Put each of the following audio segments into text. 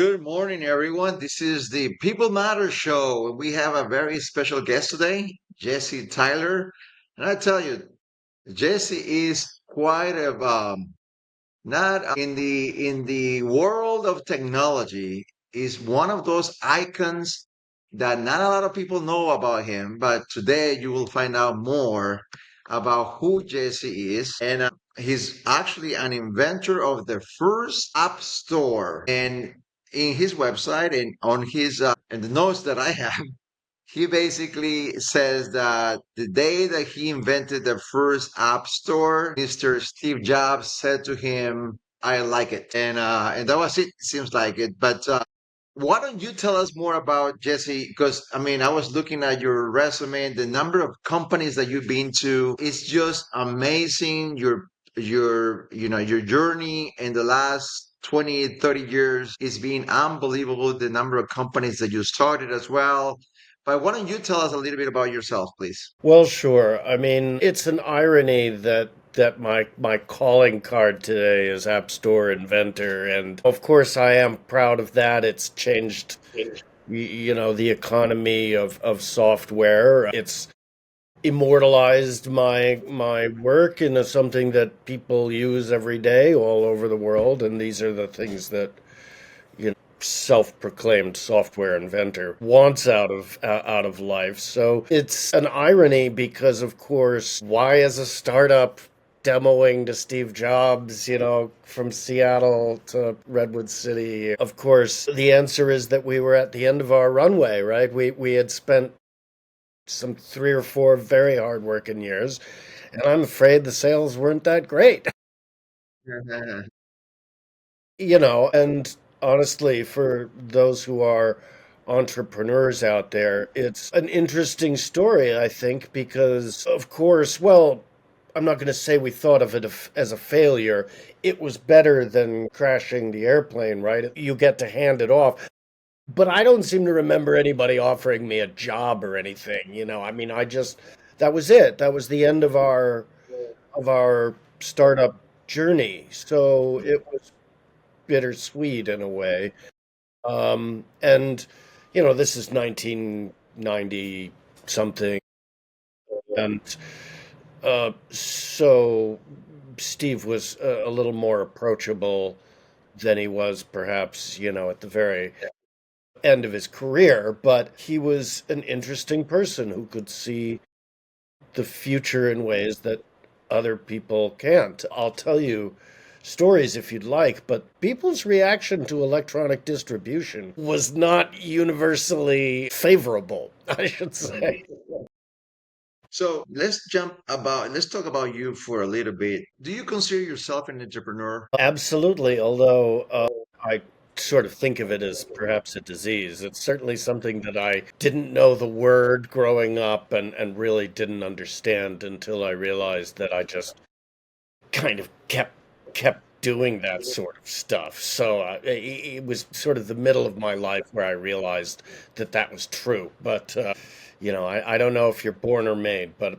Good morning, everyone. This is the People Matter Show. We have a very special guest today, Jesse Tyler. And I tell you, Jesse is quite a not in the world of technology, is one of those icons that not a lot of people know about him. But today you will find out more about who Jesse is. And he's actually an inventor of the first app store. And in his website and on his and the notes that I have, he basically says that the day that he invented the first app store, Mr. Steve Jobs said to him, "I like it," and that was it. Seems like it. But why don't you tell us more about Jesse? Because I mean, I was looking at your resume, and the number of companies that you've been to. It's just amazing. Your journey in the last 20, 30 years is been unbelievable. The number of companies that you started as well. But why don't you tell us a little bit about yourself, please? Well, sure. I mean, it's an irony that my calling card today is App Store Inventor, and of course I am proud of that. It's changed, the economy of software. It's immortalized my work into something that people use every day all over the world, and these are the things that self-proclaimed software inventor wants out of life. So it's an irony because, of course, why is a startup demoing to Steve Jobs, from Seattle to Redwood City? Of course, the answer is that we were at the end of our runway, right? We had spent some 3 or 4 very hard working years, and I'm afraid the sales weren't that great. And honestly, for those who are entrepreneurs out there, it's an interesting story, I think, because, of course, well, I'm not going to say we thought of it as a failure. It was better than crashing the airplane, right? You get to hand it off. But I don't seem to remember anybody offering me a job or anything. I mean, that was it. That was the end of our startup journey. So it was bittersweet in a way. And this is 1990 something, and so Steve was a little more approachable than he was perhaps, at the very end of his career, but he was an interesting person who could see the future in ways that other people can't. I'll tell you stories if you'd like, but people's reaction to electronic distribution was not universally favorable, I should say. So let's talk about you for a little bit. Do you consider yourself an entrepreneur? Absolutely, although I sort of think of it as perhaps a disease. It's certainly something that I didn't know the word growing up and really didn't understand until I realized that I just kind of kept doing that sort of stuff. So it was sort of the middle of my life where I realized that that was true. But I don't know if you're born or made, but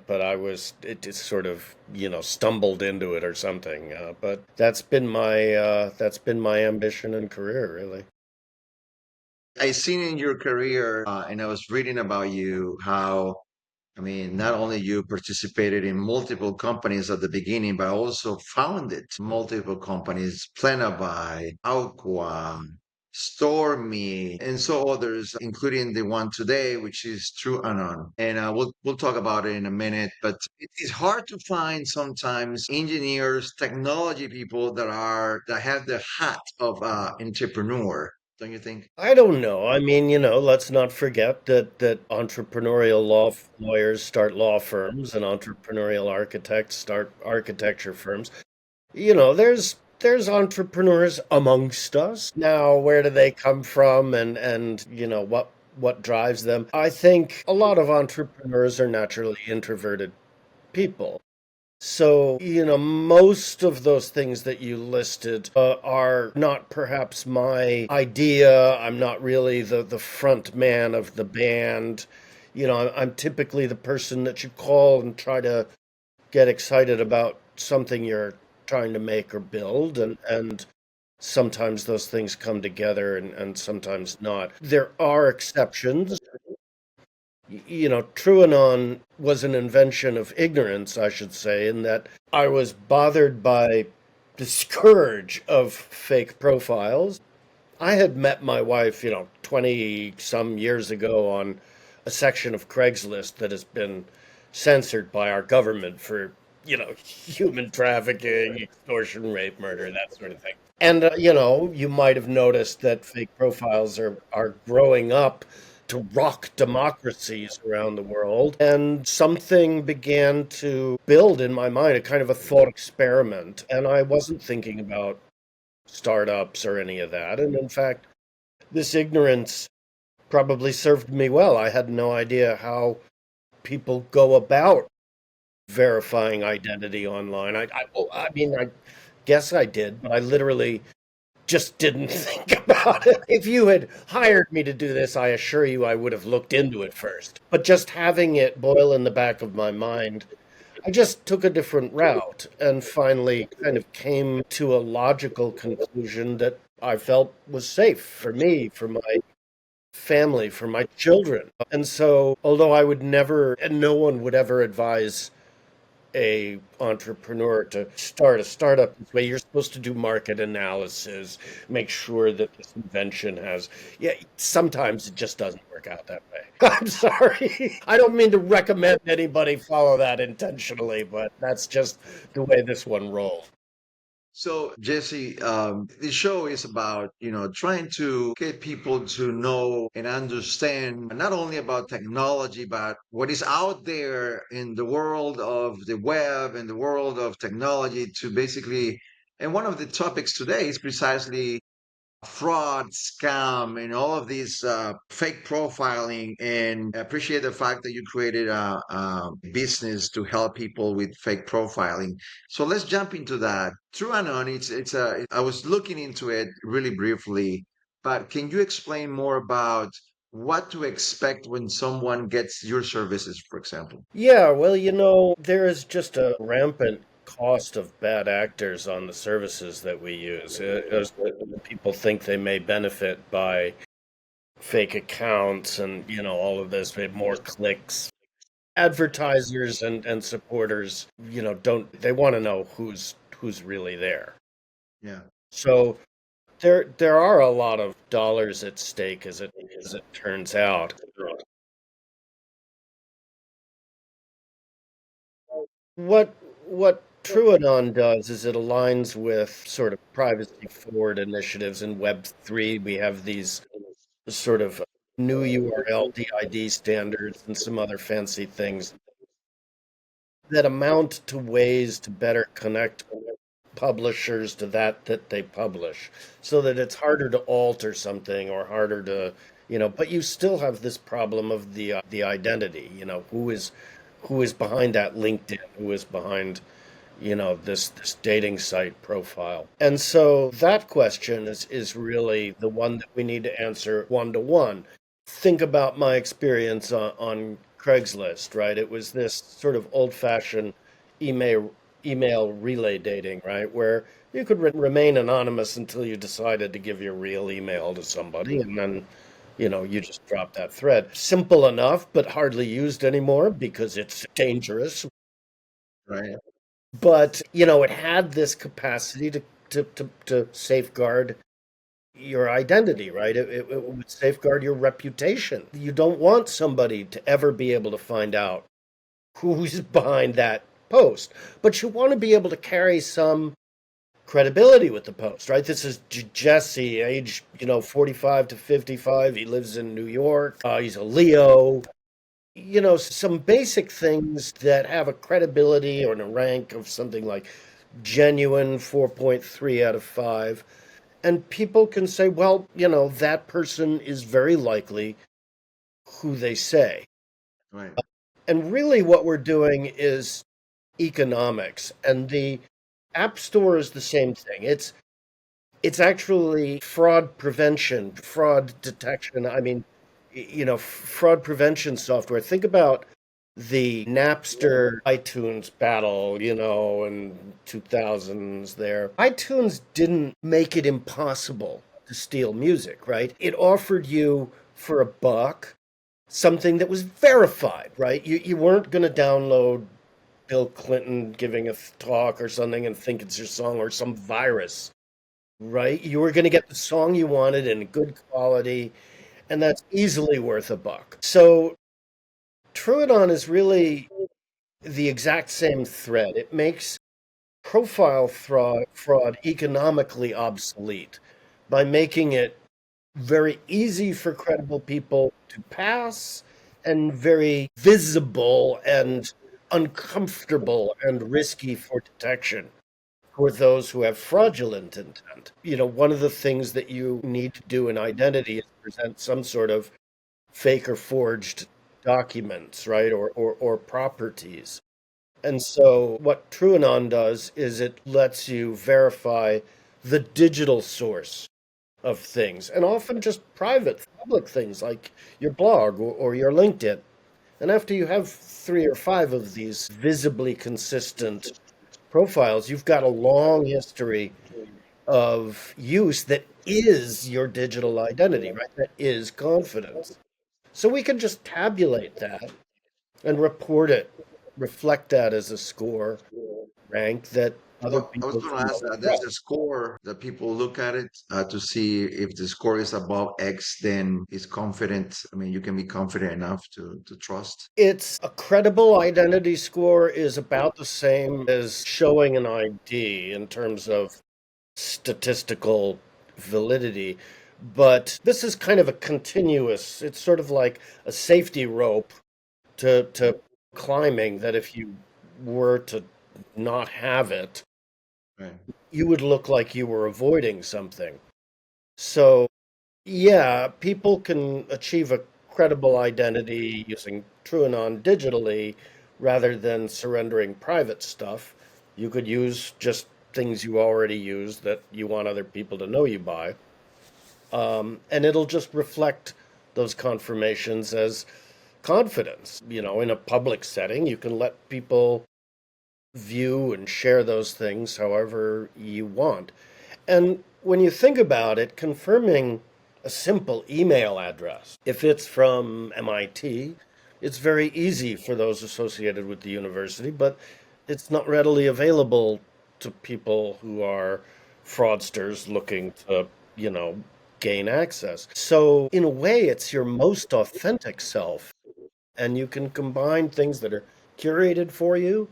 it just sort of stumbled into it or something. But that's been my ambition and career, really. I seen in your career, and I was reading about you how, I mean, not only you participated in multiple companies at the beginning, but also founded multiple companies, Planaby, Alqua, Stormy, and so others, including the one today, which is TruAnon. And we'll talk about it in a minute. But it is hard to find sometimes engineers, technology people that have the hat of entrepreneur. Don't you think? I don't know. I mean, let's not forget that entrepreneurial lawyers start law firms and entrepreneurial architects start architecture firms. There's entrepreneurs amongst us. Now, where do they come from and what drives them? I think a lot of entrepreneurs are naturally introverted people. So, most of those things that you listed are not perhaps my idea. I'm not really the front man of the band. I'm typically the person that you call and try to get excited about something you're trying to make or build. And sometimes those things come together and sometimes not. There are exceptions. TruAnon was an invention of ignorance, I should say, in that I was bothered by the scourge of fake profiles. I had met my wife, 20 some years ago on a section of Craigslist that has been censored by our government for, human trafficking, extortion, rape, murder, that sort of thing. And, you might have noticed that fake profiles are growing up to rock democracies around the world. And something began to build in my mind, a kind of a thought experiment. And I wasn't thinking about startups or any of that. And in fact, this ignorance probably served me well. I had no idea how people go about verifying identity online. I mean, I guess I did, but I literally just didn't think about it. If you had hired me to do this, I assure you I would have looked into it first. But just having it boil in the back of my mind, I just took a different route and finally kind of came to a logical conclusion that I felt was safe for me, for my family, for my children. And so, although I would never, and no one would ever advise a entrepreneur to start a startup this way, you're supposed to do market analysis, make sure that this invention has, yeah, sometimes it just doesn't work out that way. I'm sorry. I don't mean to recommend anybody follow that intentionally, but that's just the way this one rolls. So, Jesse, the show is about, trying to get people to know and understand not only about technology, but what is out there in the world of the web and the world of technology to basically, and one of the topics today is precisely fraud, scam, and all of these fake profiling. And I appreciate the fact that you created a business to help people with fake profiling. So let's jump into that. TruAnon, I was looking into it really briefly, but can you explain more about what to expect when someone gets your services, for example? Yeah, well, there is just a rampant cost of bad actors on the services that we use. People think they may benefit by fake accounts and, all of this, more clicks. Advertisers and supporters, don't they want to know who's really there. Yeah. So there are a lot of dollars at stake as it turns out. What TruAnon does is it aligns with sort of privacy forward initiatives in Web3. We have these sort of new URL DID standards and some other fancy things that amount to ways to better connect publishers to that they publish so that it's harder to alter something or harder to but you still have this problem of the identity, who is behind that LinkedIn, who is behind this dating site profile. And so that question is really the one that we need to answer one to one. Think about my experience on Craigslist, right? It was this sort of old-fashioned email relay dating, right? Where you could remain anonymous until you decided to give your real email to somebody, and then you just drop that thread. Simple enough, but hardly used anymore because it's dangerous. Right. But it had this capacity to safeguard your identity, right? It would safeguard your reputation. You don't want somebody to ever be able to find out who's behind that post, but you want to be able to carry some credibility with the post, right? This is Jesse, age 45 to 55. He lives in New York. He's a Leo. Some basic things that have a credibility or a rank of something like genuine 4.3 out of 5. And people can say, well, that person is very likely who they say. Right. And really, what we're doing is economics. And the App Store is the same thing. It's actually fraud prevention, fraud detection. I mean, fraud prevention software. Think about the Napster iTunes battle, in 2000s there. iTunes didn't make it impossible to steal music, right? It offered you for $1 something that was verified, right? You weren't going to download Bill Clinton giving a talk or something and think it's your song or some virus, right? You were going to get the song you wanted in good quality, and that's easily worth $1. So TruAnon is really the exact same thread. It makes profile fraud economically obsolete by making it very easy for credible people to pass and very visible and uncomfortable and risky for detection for those who have fraudulent intent. One of the things that you need to do in identity is present some sort of fake or forged documents, right? Or properties. And so what TruAnon does is it lets you verify the digital source of things, and often just private, public things like your blog or your LinkedIn. And after you have 3 or 5 of these visibly consistent profiles, you've got a long history of use that is your digital identity, right? That is confidence. So we can just tabulate that and report it, reflect that as a score rank that other Well, I was people going to can ask know and that. There's a trust. score that people look at it to see if the score is above X, then it's confident. I mean, you can be confident enough to trust. It's a credible identity score is about the same as showing an ID in terms of statistical validity. But this is kind of a continuous, it's sort of like a safety rope to climbing that if you were to not have it, Right. you would look like you were avoiding something. So, yeah, people can achieve a credible identity using TruAnon digitally rather than surrendering private stuff. You could use just things you already use that you want other people to know you by. And it'll just reflect those confirmations as confidence. In a public setting, you can let people view and share those things however you want. And when you think about it, confirming a simple email address, if it's from MIT, it's very easy for those associated with the university, but it's not readily available to people who are fraudsters looking to, you know, gain access. So, in a way, it's your most authentic self. And you can combine things that are curated for you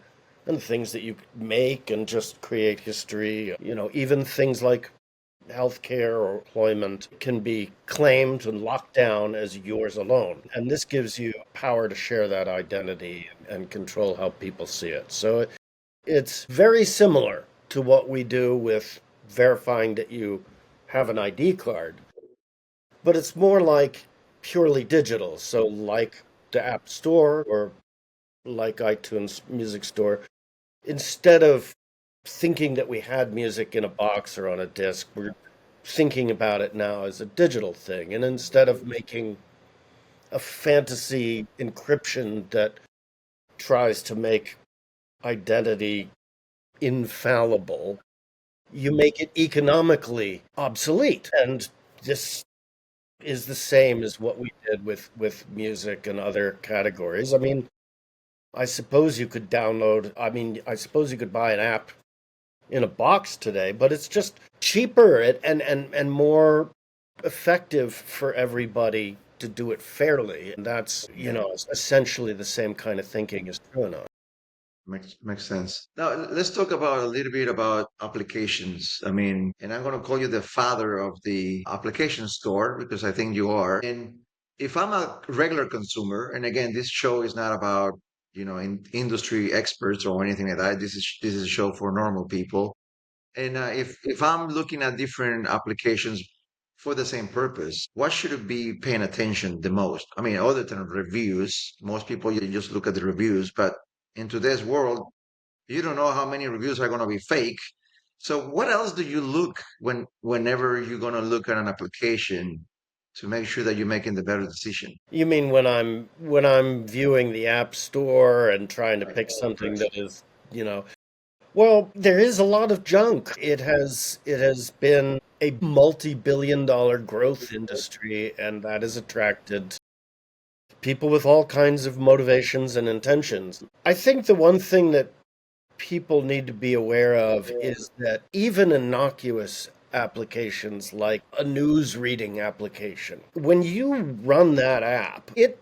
and things that you make and just create history. Even things like healthcare or employment can be claimed and locked down as yours alone. And this gives you power to share that identity and control how people see it. So it's very similar to what we do with verifying that you have an ID card, but it's more like purely digital. So, like the App Store or like iTunes Music Store, instead of thinking that we had music in a box or on a disc, we're thinking about it now as a digital thing. And instead of making a fantasy encryption that tries to make identity infallible, you make it economically obsolete. And this is the same as what we did with music and other categories. I suppose you could buy an app in a box today, but it's just cheaper and more effective for everybody to do it fairly. And that's, essentially the same kind of thinking as TrueAnon. Makes sense. Now let's talk about a little bit about applications. I mean, and I'm going to call you the father of the application store because I think you are. And if I'm a regular consumer, and again, this show is not about industry experts or anything like that. This is a show for normal people. And if I'm looking at different applications for the same purpose, what should it be paying attention the most? I mean, other than reviews, most people you just look at the reviews, but in today's world, you don't know how many reviews are going to be fake. So what else do you look whenever you're going to look at an application to make sure that you're making the better decision? You mean when I'm viewing the App Store and trying to pick something that is, you know, well, there is a lot of junk. It has been a multi-billion dollar growth industry, and that has attracted people with all kinds of motivations and intentions. I think the one thing that people need to be aware of is that even innocuous applications like a news reading application, when you run that app, it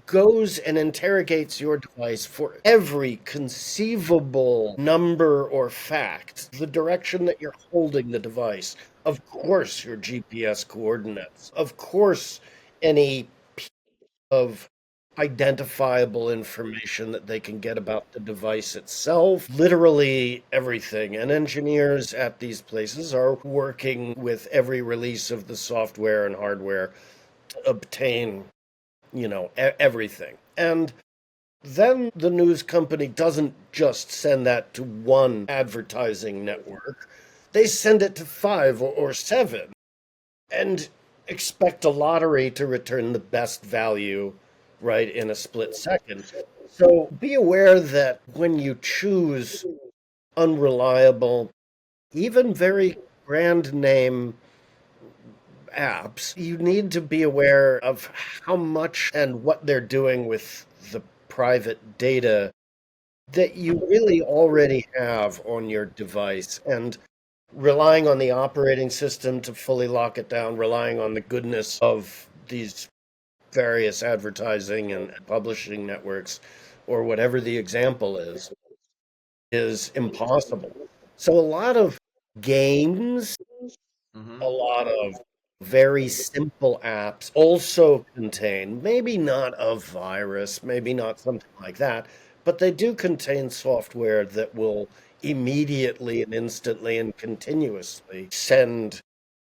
goes and interrogates your device for every conceivable number or fact, the direction that you're holding the device, of course, your GPS coordinates, of course, any of identifiable information that they can get about the device itself, literally everything. And engineers at these places are working with every release of the software and hardware to obtain, everything. And then the news company doesn't just send that to one advertising network, they send it to five or seven and expect a lottery to return the best value right in a split second. So be aware that when you choose unreliable, even very brand name apps, you need to be aware of how much and what they're doing with the private data that you really already have on your device. And relying on the operating system to fully lock it down, relying on the goodness of these various advertising and publishing networks, or whatever the example is impossible. So a lot of games, a Hmm. lot of very simple apps also contain, maybe not a virus, maybe not something like that, but they do contain software that will immediately and instantly and continuously send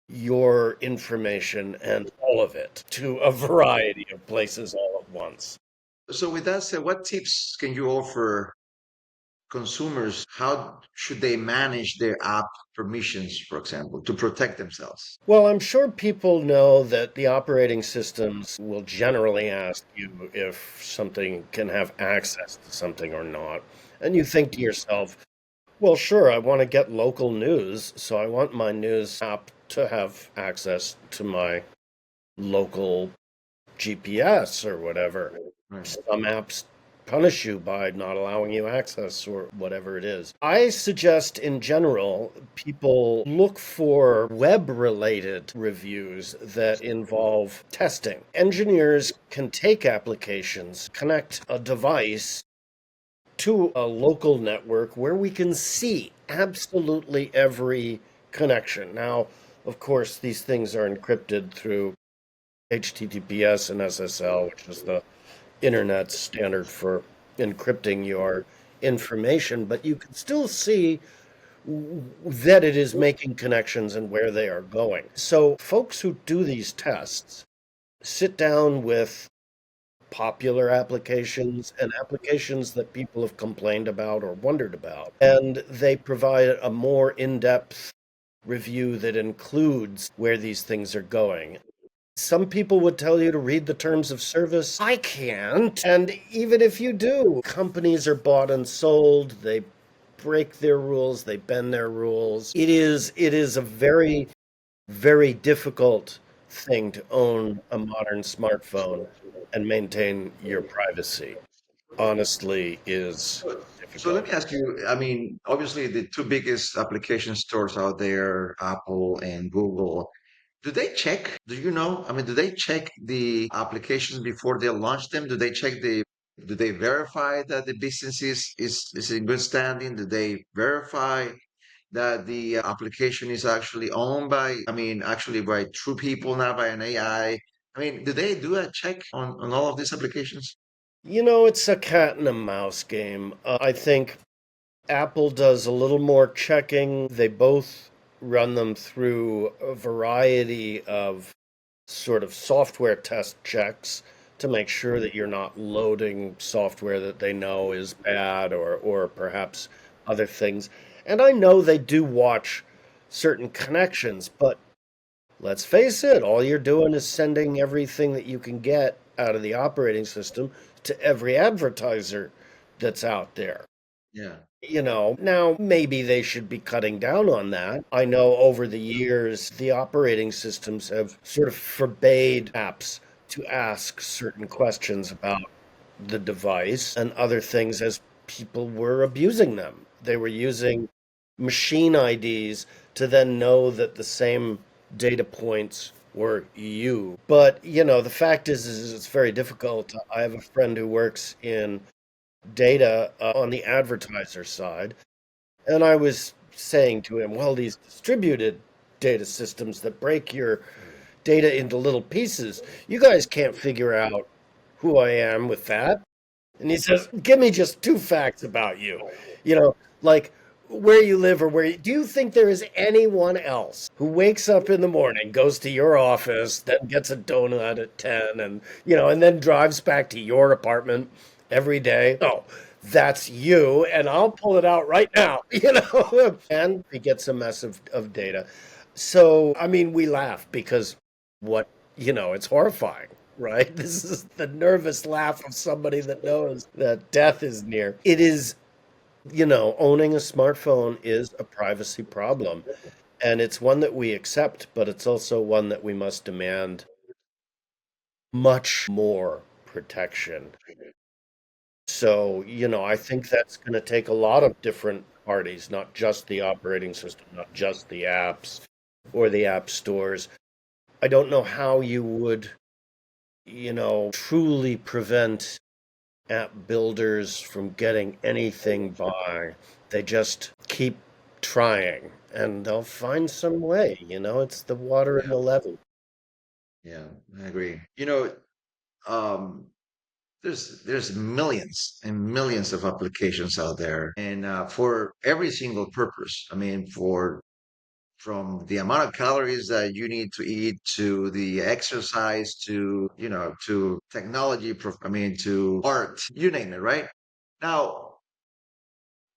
your information and all of it to a variety of places all at once. So, with that said, what tips can you offer consumers? How should they manage their app permissions, for example, to protect themselves? Well, I'm sure people know that the operating systems will generally ask you if something can have access to something or not. And you think to yourself, well, sure, I want to get local news, so I want my news app to have access to my local GPS or whatever. Right. Some apps punish you by not allowing you access or whatever it is. I suggest, in general, people look for web related reviews that involve testing. Engineers can take applications, connect a device to a local network where we can see absolutely every connection. Now, of course, these things are encrypted through HTTPS and SSL, which is the internet standard for encrypting your information, but you can still see that it is making connections and where they are going. So, folks who do these tests sit down with popular applications and applications that people have complained about or wondered about, and they provide a more in depth review that includes where these things are going. Some people would tell you to read the terms of service. I can't. And even if you do, companies are bought and sold. They break their rules, they bend their rules. It is a very, very difficult thing to own a modern smartphone and maintain your privacy. Honestly, is So let difficult. me ask you, I mean, obviously the two biggest application stores out there, Apple and Google, do they check? Do you know? I mean, do they check the applications before they launch them? Do they verify that the business is in good standing? Do they verify that the application is actually owned by, I mean, actually by true people, not by an AI? I mean, do they do a check on all of these applications? It's a cat and a mouse game. I think Apple does a little more checking. They both run them through a variety of sort of software test checks to make sure that you're not loading software that they know is bad or perhaps other things. And I know they do watch certain connections, but let's face it, all you're doing is sending everything that you can get out of the operating system to every advertiser that's out there. Yeah. Now maybe they should be cutting down on that. I know over the years, the operating systems have sort of forbade apps to ask certain questions about the device and other things as people were abusing them. They were using machine IDs to then know that the same data points were you. But, the fact is it's very difficult. I have a friend who works in data on the advertiser side, and I was saying to him, well, these distributed data systems that break your data into little pieces, you guys can't figure out who I am with that. And he says, give me just two facts about you. Like where you live or do you think there is anyone else who wakes up in the morning, goes to your office, then gets a donut at 10 and then drives back to your apartment every day? No, that's you. And I'll pull it out right now, and he gets a mess of data. So, I mean, we laugh because it's horrifying, right? This is the nervous laugh of somebody that knows that death is near. It is, owning a smartphone is a privacy problem. And it's one that we accept, but it's also one that we must demand much more protection. So, I think that's going to take a lot of different parties, not just the operating system, not just the apps or the app stores. I don't know how you would, truly prevent app builders from getting anything by. They just keep trying and they'll find some way. It's the water in Yeah. the levee. Yeah. I agree. Um, there's millions and millions of applications out there, and for every single purpose. I mean, for from the amount of calories that you need to eat to the exercise to technology, I mean, to art, you name it, right? Now,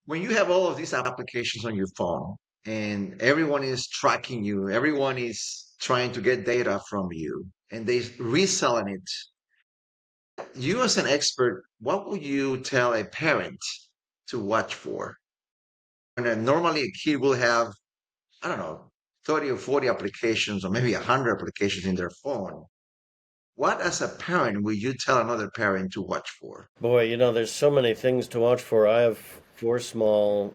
when you have all of these applications on your phone and everyone is tracking you, everyone is trying to get data from you and they reselling it, you as an expert, what would you tell a parent to watch for? And normally a kid will have, I don't know, 30 or 40 applications or maybe 100 applications in their phone. What, as a parent, will you tell another parent to watch for? Boy, there's so many things to watch for. I have four small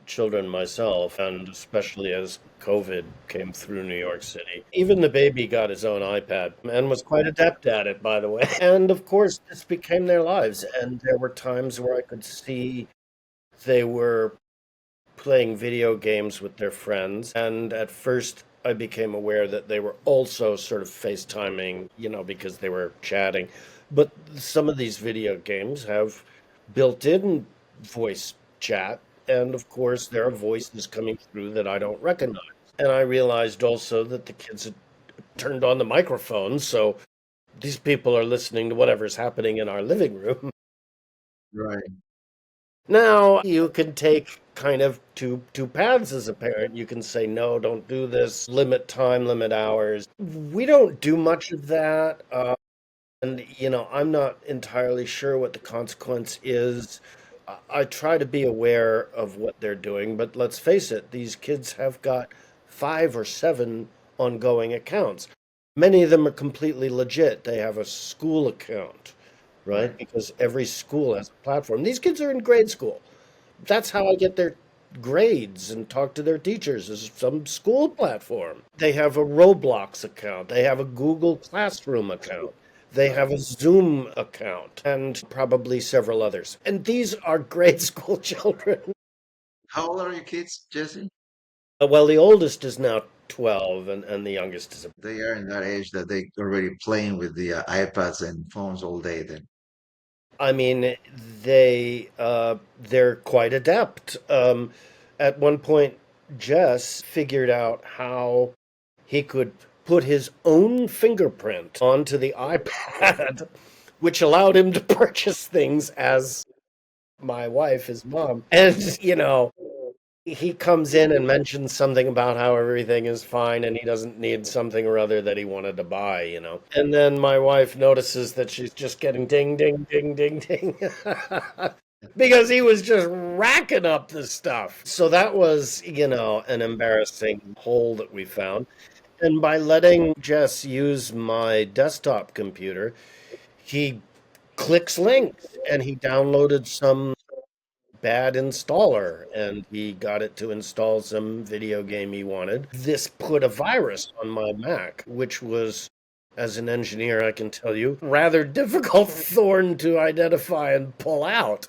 children myself, and especially as COVID came through New York City. Even the baby got his own iPad and was quite adept at it, by the way. And of course, this became their lives. And there were times where I could see they were playing video games with their friends. And at first, I became aware that they were also sort of FaceTiming, because they were chatting. But some of these video games have built in voice chat. And of course, there are voices coming through that I don't recognize. And I realized also that the kids had turned on the microphone. So these people are listening to whatever's happening in our living room. Right. Now you can take kind of two paths as a parent. You can say no, don't do this, limit time, limit hours. We don't do much of that, and I'm not entirely sure what the consequence is. I try to be aware of what they're doing, but let's face it, these kids have got 5 or 7 ongoing accounts. Many of them are completely legit. They have a school account, right? Right. Because every school has a platform. These kids are in grade school. That's how I get their grades and talk to their teachers is some school platform. They have a Roblox account. They have a Google Classroom account. They have a Zoom account and probably several others. And these are grade school children. How old are your kids, Jesse? Well, the oldest is now 12 and the youngest is. They are in that age that they already playing with the iPads and phones all day. Then, I mean, they're quite adept. At one point, Jess figured out how he could put his own fingerprint onto the iPad, which allowed him to purchase things as my wife, his mom. And he comes in and mentions something about how everything is fine and he doesn't need something or other that he wanted to buy, you know. And then my wife notices that she's just getting ding, ding, ding, ding, ding. Because he was just racking up the stuff. So that was, an embarrassing hole that we found. And by letting Jess use my desktop computer, he clicks links and he downloaded some bad installer and he got it to install some video game he wanted. This put a virus on my Mac, which was, as an engineer, I can tell you, rather difficult thorn to identify and pull out.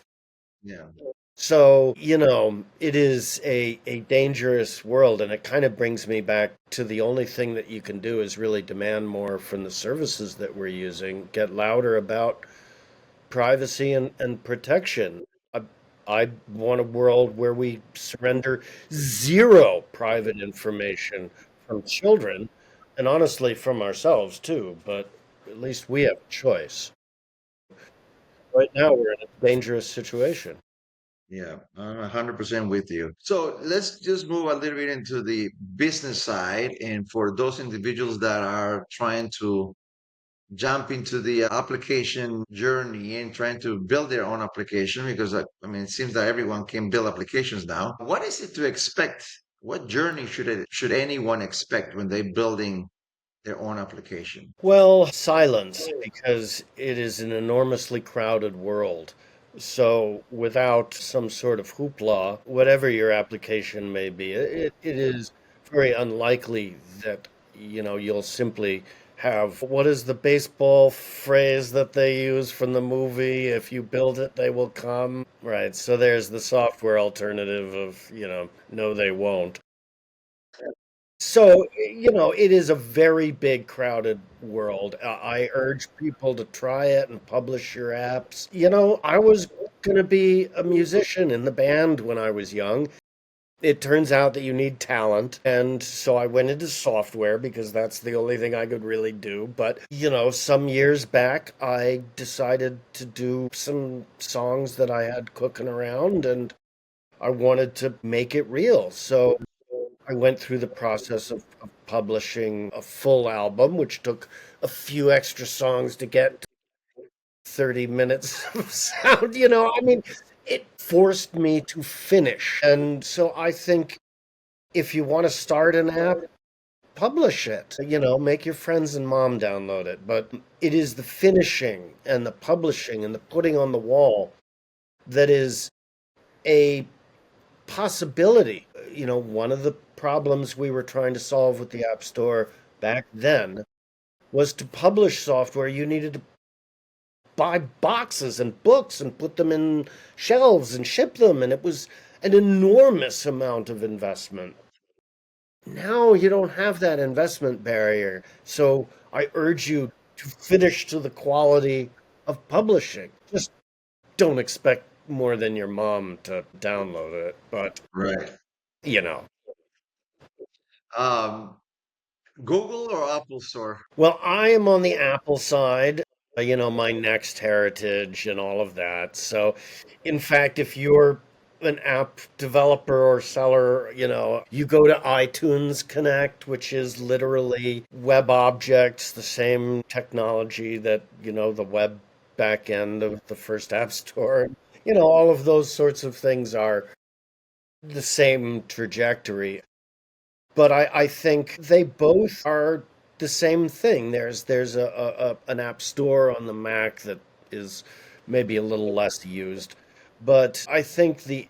Yeah. So, it is a dangerous world, and it kind of brings me back to the only thing that you can do is really demand more from the services that we're using, get louder about privacy and protection. I, I want a world where we surrender zero private information from children, and honestly from ourselves too, but at least we have a choice. Right now, we're in a dangerous situation. Yeah, I'm 100% with you. So let's just move a little bit into the business side. And for those individuals that are trying to jump into the application journey and trying to build their own application, because I mean, it seems that everyone can build applications now. What is it to expect? What journey should anyone expect when they're building their own application? Well, silence, because it is an enormously crowded world. So, without some sort of hoopla, whatever your application may be, it is very unlikely that, you'll simply have what is the baseball phrase that they use from the movie? If you build it, they will come. Right. So, there's the software alternative of, no, they won't. So, it is a very big, crowded world. I urge people to try it and publish your apps. I was going to be a musician in the band when I was young. It turns out that you need talent. And so I went into software because that's the only thing I could really do. But, some years back, I decided to do some songs that I had cooking around and I wanted to make it real. So I went through the process of publishing a full album, which took a few extra songs to get 30 minutes of sound. I mean, it forced me to finish. And so I think if you want to start an app, publish it. Make your friends and mom download it. But it is the finishing and the publishing and the putting on the wall that is a possibility. One of the problems we were trying to solve with the App Store back then was to publish software, you needed to buy boxes and books and put them in shelves and ship them. And it was an enormous amount of investment. Now you don't have that investment barrier. So I urge you to finish to the quality of publishing. Just don't expect more than your mom to download it. But, Right. you know. Um, Google or Apple Store? Well, I am on the Apple side, my Next heritage and all of that. So, in fact, if you're an app developer or seller, you go to iTunes Connect, which is literally web objects, the same technology that, the web back end of the first App Store. All of those sorts of things are the same trajectory. But I think they both are the same thing. There's an app store on the Mac that is maybe a little less used, but I think the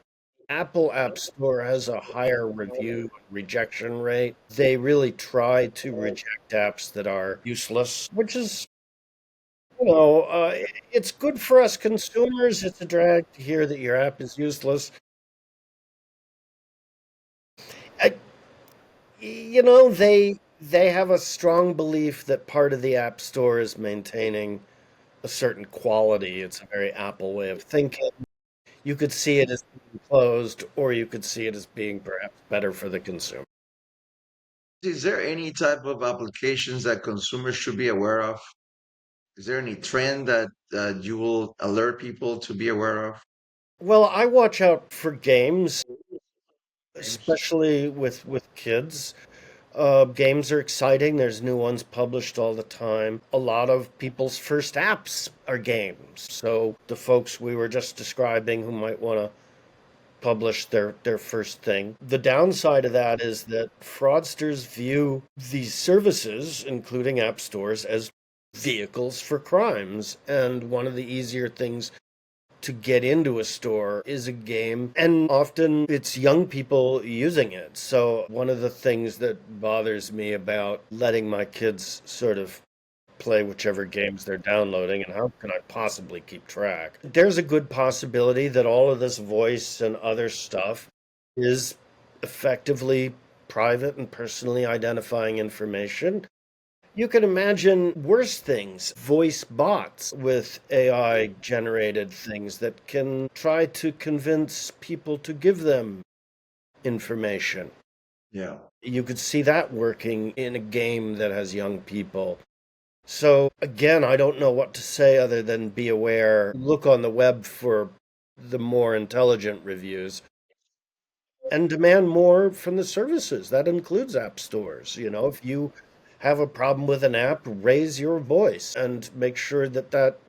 Apple App Store has a higher review rejection rate. They really try to reject apps that are useless, which is, it's good for us consumers. It's a drag to hear that your app is useless. I, they have a strong belief that part of the app store is maintaining a certain quality. It's a very Apple way of thinking. You could see it as being closed, or you could see it as being perhaps better for the consumer. Is there any type of applications that consumers should be aware of? Is there any trend that you will alert people to be aware of? Well, I watch out for games. games. especially with kids. Games are exciting. There's new ones published all the time. A lot of people's first apps are games. So the folks we were just describing who might want to publish their first thing. The downside of that is that fraudsters view these services, including app stores, as vehicles for crimes. And one of the easier things to get into a store is a game, and often it's young people using it. So, one of the things that bothers me about letting my kids sort of play whichever games they're downloading, and how can I possibly keep track? There's a good possibility that all of this voice and other stuff is effectively private and personally identifying information. You can imagine worse things, voice bots with AI generated things that can try to convince people to give them information. Yeah. You could see that working in a game that has young people. So, again, I don't know what to say other than be aware. Look on the web for the more intelligent reviews and demand more from the services. That includes app stores. If you have a problem with an app, raise your voice and make sure that that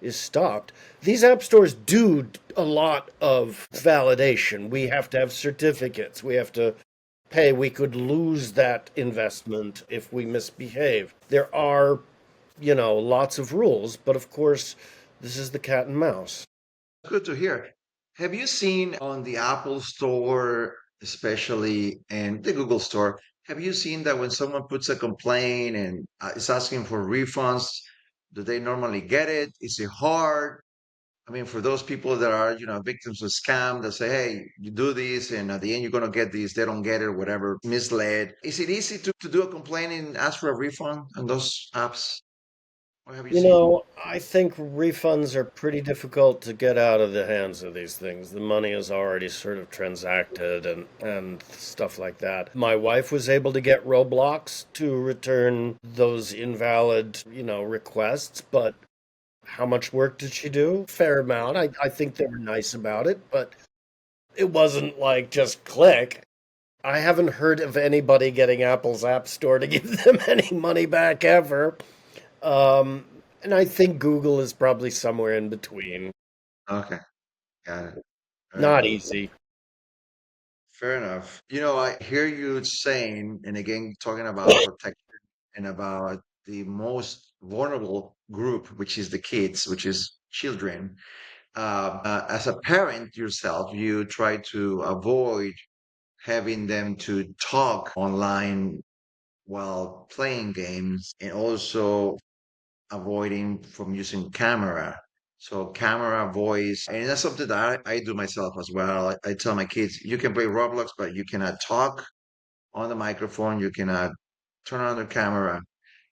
is stopped. These app stores do a lot of validation. We have to have certificates. We have to pay. We could lose that investment if we misbehave. There are, lots of rules, but of course, this is the cat and mouse. Good to hear. Have you seen on the Apple Store, especially, and the Google Store, have you seen that when someone puts a complaint and is asking for refunds, do they normally get it? Is it hard? I mean, for those people that are, victims of scam that say, hey, you do this and at the end you're going to get this, they don't get it, whatever, misled. Is it easy to do a complaint and ask for a refund on those apps? What have you seen? I think refunds are pretty difficult to get out of the hands of these things. The money is already sort of transacted and stuff like that. My wife was able to get Roblox to return those invalid, requests, but how much work did she do? Fair amount. I think they were nice about it, but it wasn't like just click. I haven't heard of anybody getting Apple's App Store to give them any money back ever. Um, and I think Google is probably somewhere in between. Okay, got it. Very Not good. easy. Fair enough. I hear you saying, and again, talking about protection and about the most vulnerable group, which is the kids, which is children. As a parent yourself, you try to avoid having them to talk online while playing games and also avoiding from using camera. So camera, voice, and that's something that I do myself as well. I tell my kids, you can play Roblox, but you cannot talk on the microphone. You cannot turn on the camera.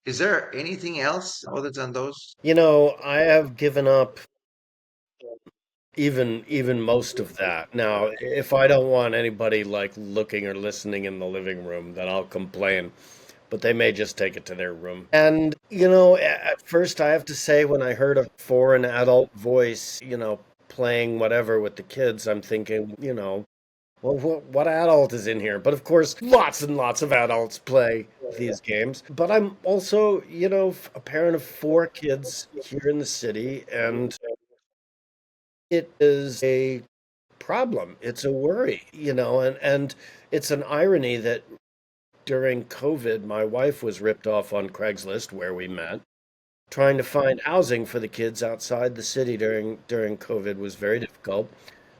Is there anything else other than those? I have given up even most of that. Now, if I don't want anybody like looking or listening in the living room, then I'll complain. But they may just take it to their room. And, at first I have to say, when I heard a foreign adult voice, playing whatever with the kids, I'm thinking, well, what adult is in here? But of course, lots and lots of adults play these games. But I'm also, a parent of four kids here in the city, and it is a problem. It's a worry, and it's an irony that during COVID, my wife was ripped off on Craigslist, where we met. Trying to find housing for the kids outside the city during COVID was very difficult.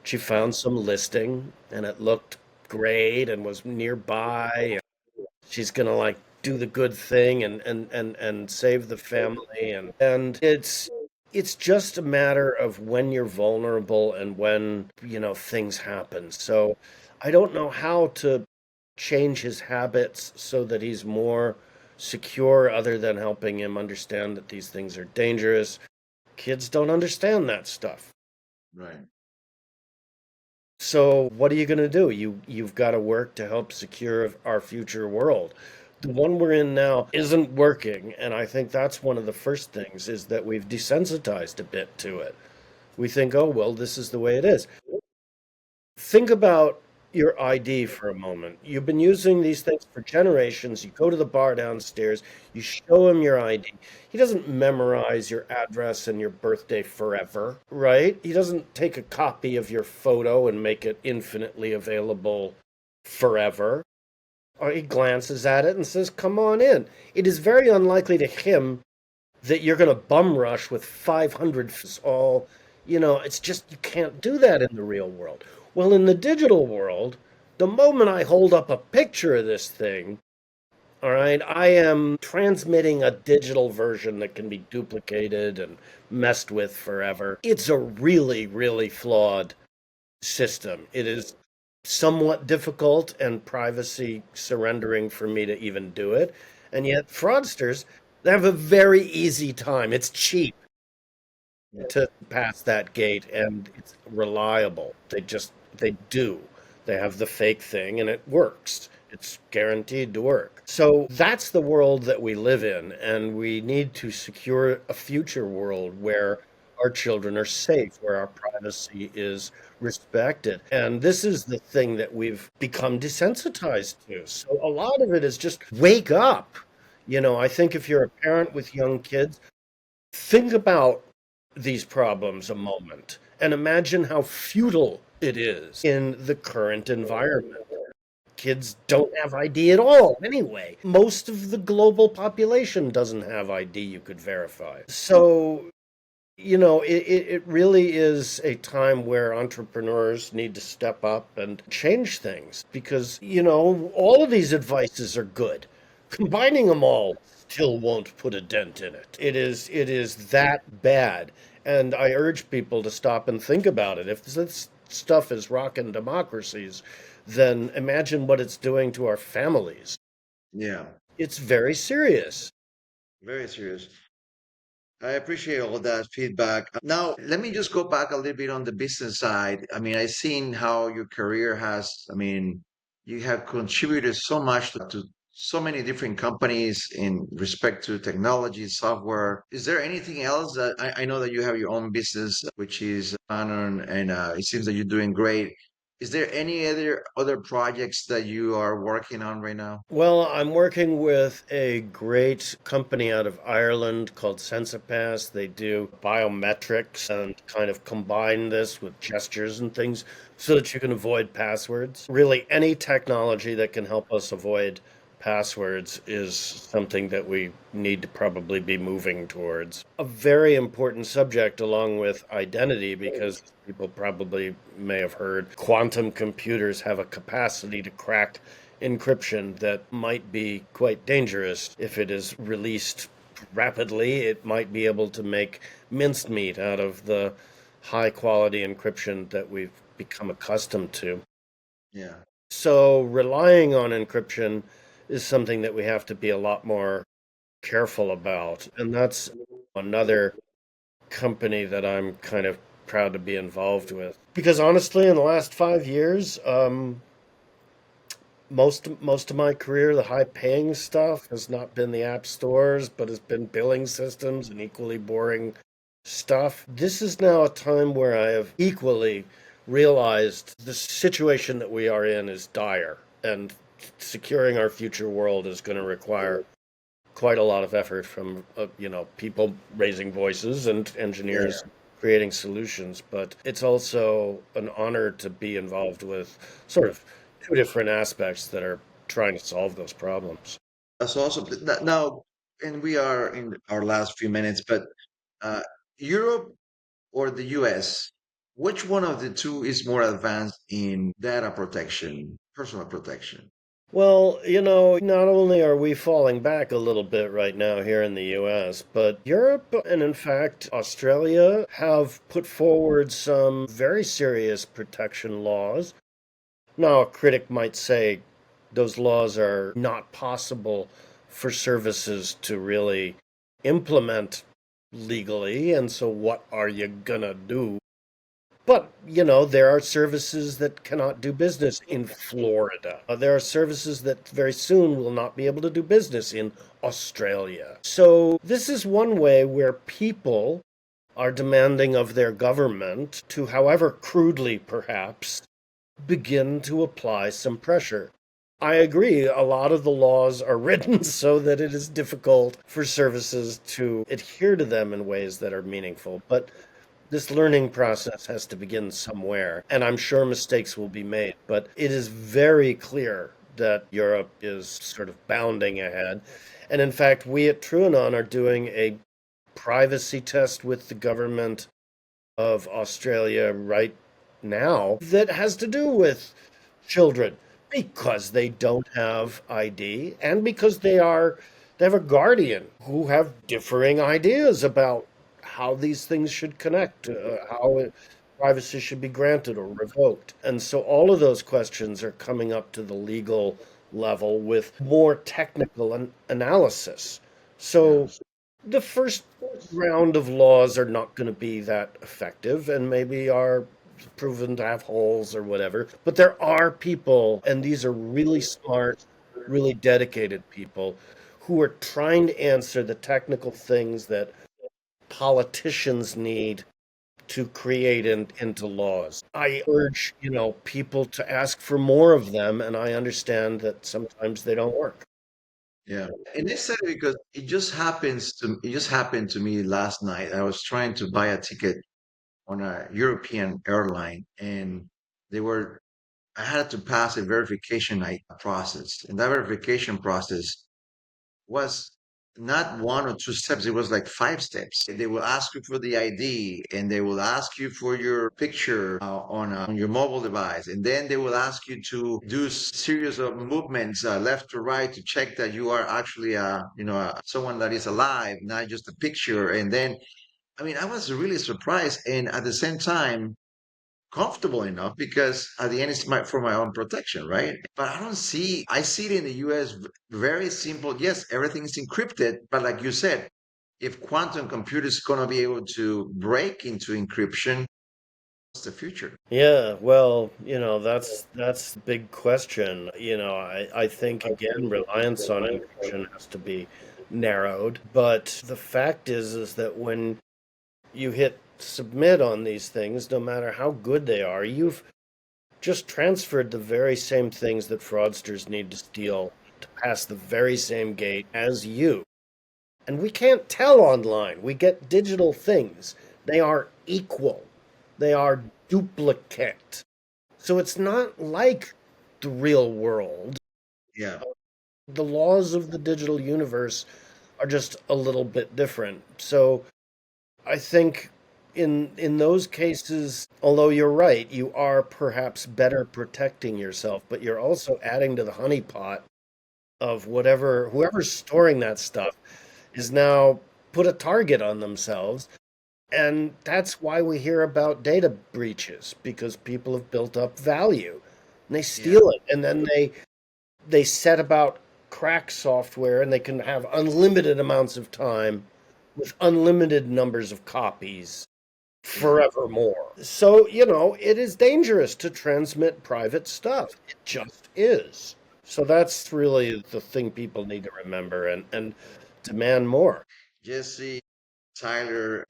She found some listing, and it looked great and was nearby. She's gonna like do the good thing and save the family, and it's just a matter of when you're vulnerable and when things happen. So I don't know how to change his habits so that he's more secure, other than helping him understand that these things are dangerous. Kids don't understand that stuff. Right. So what are you going to do? You've got to work to help secure our future world. The one we're in now isn't working, and I think that's one of the first things, is that we've desensitized a bit to it. We think, oh well, this is the way it is. Think about your ID for a moment. You've been using these things for generations. You go to the bar downstairs, you show him your ID. He doesn't memorize your address and your birthday forever, right? He doesn't take a copy of your photo and make it infinitely available forever. Or he glances at it and says, "Come on in." It is very unlikely to him that you're going to bum rush with 500 all, it's just you can't do that in the real world. Well, in the digital world, the moment I hold up a picture of this thing, all right, I am transmitting a digital version that can be duplicated and messed with forever. It's a really, really flawed system. It is somewhat difficult and privacy surrendering for me to even do it. And yet, fraudsters, they have a very easy time. It's cheap to pass that gate and it's reliable. They do. They have the fake thing and it works. It's guaranteed to work. So that's the world that we live in, and we need to secure a future world where our children are safe, where our privacy is respected. And this is the thing that we've become desensitized to. So a lot of it is just wake up. I think if you're a parent with young kids, think about these problems a moment and imagine how futile it is in the current environment. Kids don't have ID at all anyway. Most of the global population doesn't have ID you could verify. So, it really is a time where entrepreneurs need to step up and change things because, all of these advices are good. Combining them all still won't put a dent in it. It is that bad. And I urge people to stop and think about it. If this stuff is rocking democracies, then imagine what it's doing to our families. Yeah, It's very serious. very serious. I appreciate all that feedback. Now, let me just go back a little bit on the business side. I mean, I've seen how your career has, I mean, you have contributed so much to so many different companies in respect to technology, software. Is there anything else that I know that you have your own business, which is TruAnon, and it seems that you're doing great. Is there any other projects that you are working on right now? Well, I'm working with a great company out of Ireland called Sensipass. They do biometrics and kind of combine this with gestures and things so that you can avoid passwords. Really, any technology that can help us avoid passwords is something that we need to probably be moving towards. A very important subject along with identity, because people probably may have heard quantum computers have a capacity to crack encryption that might be quite dangerous. If it is released rapidly, it might be able to make mincemeat out of the high quality encryption that we've become accustomed to. Yeah. So, relying on encryption is something that we have to be a lot more careful about. And that's another company that I'm kind of proud to be involved with. Because honestly, in the last 5 years, most of my career, the high paying stuff has not been the app stores, but has been billing systems and equally boring stuff. This is now a time where I have equally realized the situation that we are in is dire, and securing our future world is going to require quite a lot of effort from people raising voices and Yeah. engineers creating solutions. But it's also an honor to be involved with sort of two different aspects that are trying to solve those problems. That's awesome. Now, and we are in our last few minutes, but uh, Europe or the US, which one of the two is more advanced in data protection, personal protection? Well, not only are we falling back a little bit right now here in the US, but Europe and in fact Australia have put forward some very serious protection laws. Now, a critic might say those laws are not possible for services to really implement legally, and so what are you gonna do? But, there are services that cannot do business in Florida. There are services that very soon will not be able to do business in Australia. So, this is one way where people are demanding of their government to, however crudely perhaps, begin to apply some pressure. I agree, a lot of the laws are written so that it is difficult for services to adhere to them in ways that are meaningful. But this learning process has to begin somewhere, and I'm sure mistakes will be made. But it is very clear that Europe is sort of bounding ahead. And in fact, we at TruAnon are doing a privacy test with the government of Australia right now that has to do with children because they don't have ID and because they have a guardian who have differing ideas about how these things should connect, privacy should be granted or revoked. And so all of those questions are coming up to the legal level with more technical analysis. Yeah. So the first round of laws are not going to be that effective and maybe are proven to have holes or whatever. But there are people, and these are really smart, really dedicated people, who are trying to answer the technical things that politicians need to create into laws. I urge, people to ask for more of them, and I understand that sometimes they don't work. Yeah. And they said it because it just happened to me last night. I was trying to buy a ticket on a European airline, and they were I had to pass a verification process. And that verification process was not one or two steps, it was like five steps. They will ask you for the ID, and they will ask you for your picture on your mobile device, and then they will ask you to do series of movements left to right to check that you are actually someone that is alive, not just a picture. And then I mean, I was really surprised and at the same time comfortable enough because at the end it's for my own protection, right? But I see it in the US very simple. Yes, everything is encrypted, but like you said, if quantum computers going to be able to break into encryption, what's the future? Yeah, well, that's the big question. I think again reliance on encryption has to be narrowed, but the fact is that when you hit submit on these things, no matter how good they are, you've just transferred the very same things that fraudsters need to steal to pass the very same gate as you. And we can't tell online. We get digital things. They are equal. They are duplicate. So it's not like the real world. Yeah. The laws of the digital universe are just a little bit different. So I think in those cases, although you're right, you are perhaps better protecting yourself, but you're also adding to the honeypot of whoever's storing that stuff is now put a target on themselves. And that's why we hear about data breaches because people have built up value and they Yeah. steal it and then they set about crack software and they can have unlimited amounts of time with unlimited numbers of copies Yeah. forevermore. So, it is dangerous to transmit private stuff. It just is. So that's really the thing people need to remember and demand more. Jesse, Tyler,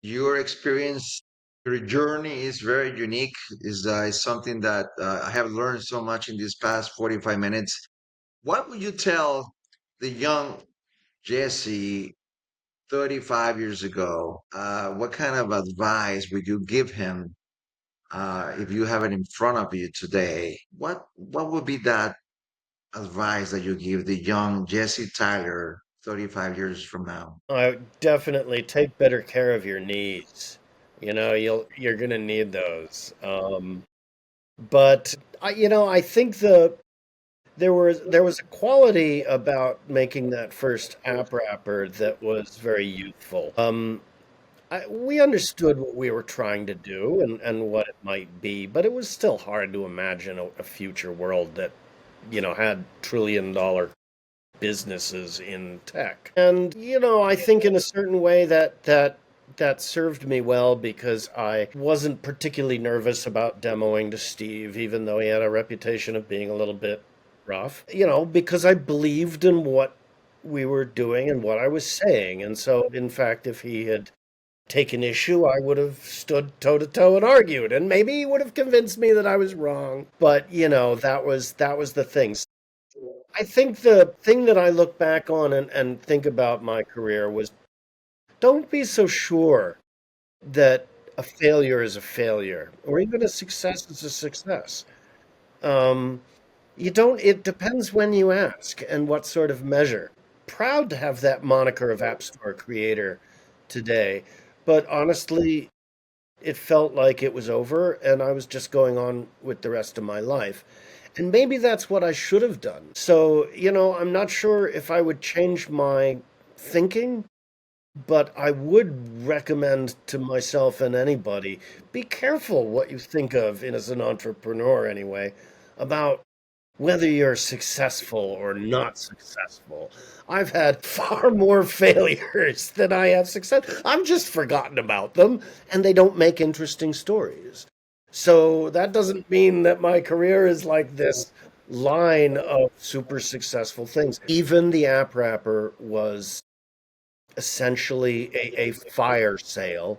your experience, your journey is very unique. Is something that I have learned so much in these past 45 minutes. What would you tell the young Jesse 35 years ago? What kind of advice would you give him if you have it in front of you today? What would be that advice that you give the young Jesse Tyler 35 years from now? I definitely take better care of your knees. You're gonna need those. But I think there was a quality about making that first app wrapper that was very youthful. We understood what we were trying to do and what it might be, but it was still hard to imagine a future world that had trillion-dollar businesses in tech. And I think in a certain way that served me well because I wasn't particularly nervous about demoing to Steve, even though he had a reputation of being a little bit rough. Because I believed in what we were doing and what I was saying. And so, in fact, if he had taken issue, I would have stood toe to toe and argued, and maybe he would have convinced me that I was wrong. But that was the thing. I think the thing that I look back on and think about my career was don't be so sure that a failure is a failure, or even a success is a success. Um, you don't, it depends when you ask and what sort of measure. Proud to have that moniker of App Store creator today, but honestly, it felt like it was over and I was just going on with the rest of my life. And maybe that's what I should have done. So, I'm not sure if I would change my thinking, but I would recommend to myself and anybody be careful what you think of as an entrepreneur, anyway, about whether you're successful or not successful. I've had far more failures than I have success. I've just forgotten about them, and they don't make interesting stories. So that doesn't mean that my career is like this line of super successful things. Even the app wrapper was essentially a fire sale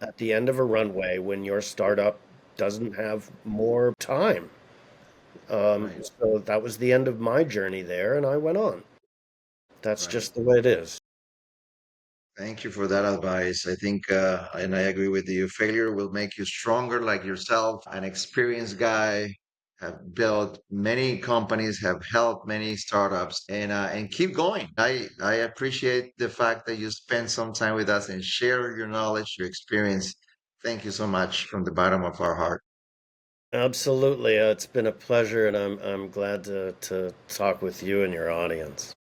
at the end of a runway when your startup doesn't have more time. Right. So that was the end of my journey there, and I went on. That's Right. just the way it is. Thank you for that advice. I think, and I agree with you, failure will make you stronger, like yourself, an experienced guy, have built many companies, have helped many startups, and keep going. I appreciate the fact that you spend some time with us and share your knowledge, your experience. Thank you so much from the bottom of our heart. Absolutely. It's been a pleasure, and I'm glad to talk with you and your audience.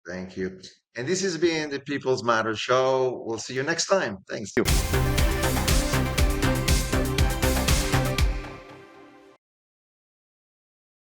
Thank you. And this has been the People's Matter Show. We'll see you next time. Thanks.